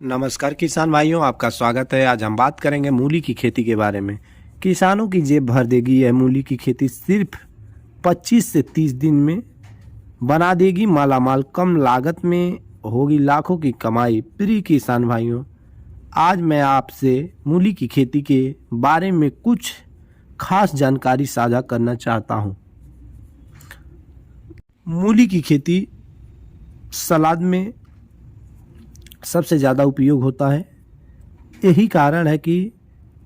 नमस्कार किसान भाइयों, आपका स्वागत है। आज हम बात करेंगे मूली की खेती के बारे में। किसानों की जेब भर देगी यह मूली की खेती। सिर्फ 25 से 30 दिन में बना देगी मालामाल। कम लागत में होगी लाखों की कमाई। प्रिय किसान भाइयों, आज मैं आपसे मूली की खेती के बारे में कुछ खास जानकारी साझा करना चाहता हूँ। मूली की खेती सलाद में सबसे ज़्यादा उपयोग होता है। यही कारण है कि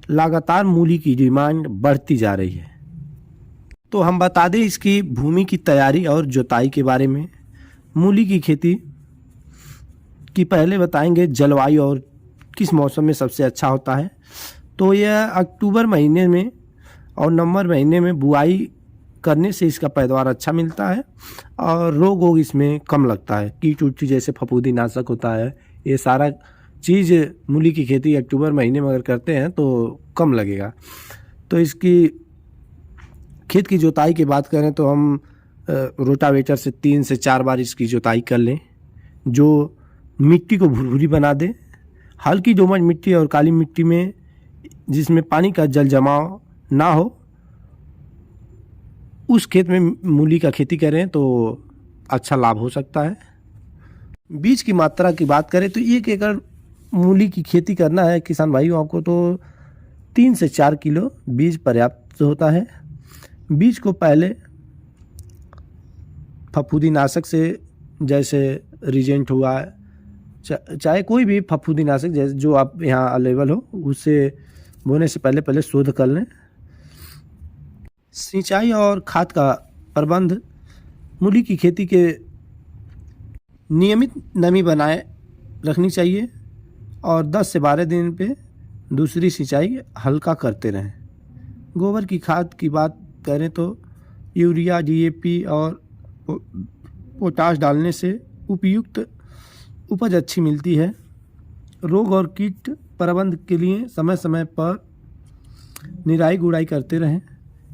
लगातार मूली की डिमांड बढ़ती जा रही है। तो हम बता दें इसकी भूमि की तैयारी और जुताई के बारे में। मूली की खेती की पहले बताएंगे जलवायु और किस मौसम में सबसे अच्छा होता है। तो यह अक्टूबर महीने में और नवंबर महीने में बुआई करने से इसका पैदावार अच्छा मिलता है और रोग वोग इसमें कम लगता है। कीट उट जैसे फफूंदी नाशक होता है, ये सारा चीज़ मूली की खेती अक्टूबर महीने में अगर करते हैं तो कम लगेगा। तो इसकी खेत की जुताई की बात करें तो हम रोटावेटर से 3 से 4 बार इसकी जुताई कर लें, जो मिट्टी को भुरभुरी बना दे। हल्की दोमट मिट्टी और काली मिट्टी में जिसमें पानी का जल जमाव ना हो, उस खेत में मूली का खेती करें तो अच्छा लाभ हो सकता है। बीज की मात्रा की बात करें तो 1 एकड़ मूली की खेती करना है किसान भाइयों आपको, तो 3 से 4 किलो बीज पर्याप्त होता है। बीज को पहले फफूंदीनाशक से, जैसे रीजेंट हुआ, चाहे कोई भी फफूंदीनाशक जैसे जो आप यहाँ अवेलेबल हो, उससे बोने से पहले शोध कर लें। सिंचाई और खाद का प्रबंध। मूली की खेती के नियमित नमी बनाए रखनी चाहिए और 10 से 12 दिन पे दूसरी सिंचाई हल्का करते रहें। गोबर की खाद की बात करें तो यूरिया, डीएपी और पोटाश डालने से उपयुक्त उपज अच्छी मिलती है। रोग और कीट प्रबंधन के लिए समय समय पर निराई गुड़ाई करते रहें।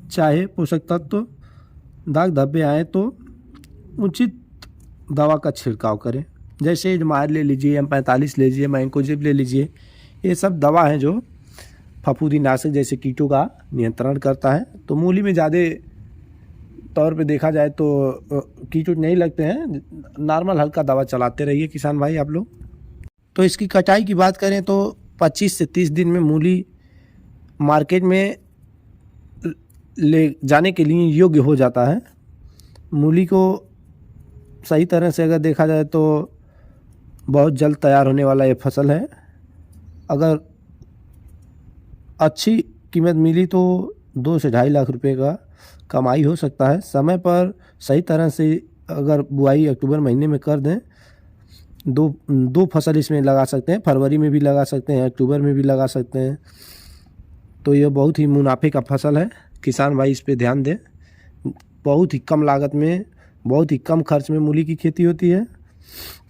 चाहे पोषक तत्व दाग धब्बे आए तो उचित दवा का छिड़काव करें, जैसे एडमायर ले लीजिए, M45 ले लीजिए, मैंकोजेब ले लीजिए। ये सब दवा हैं जो फफूंदीनाशक जैसे कीटों का नियंत्रण करता है। तो मूली में ज़्यादा तौर पे देखा जाए तो कीट नहीं लगते हैं, नॉर्मल हल्का दवा चलाते रहिए किसान भाई आप लोग। तो इसकी कटाई की बात करें तो 25 से 30 दिन में मूली मार्केट में ले जाने के लिए योग्य हो जाता है। मूली को सही तरह से अगर देखा जाए तो बहुत जल्द तैयार होने वाला ये फसल है। अगर अच्छी कीमत मिली तो 2 से 2.5 लाख रुपए का कमाई हो सकता है। समय पर सही तरह से अगर बुआई अक्टूबर महीने में कर दें, दो फसल इसमें लगा सकते हैं। फरवरी में भी लगा सकते हैं, अक्टूबर में भी लगा सकते हैं। तो ये बहुत ही मुनाफे का फसल है। किसान भाई इस पे ध्यान दें। बहुत ही कम लागत में, बहुत ही कम खर्च में मूली की खेती होती है।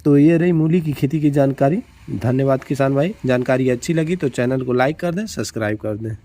तो ये रही मूली की खेती की जानकारी। धन्यवाद किसान भाई। जानकारी अच्छी लगी तो चैनल को लाइक कर दें, सब्सक्राइब कर दें।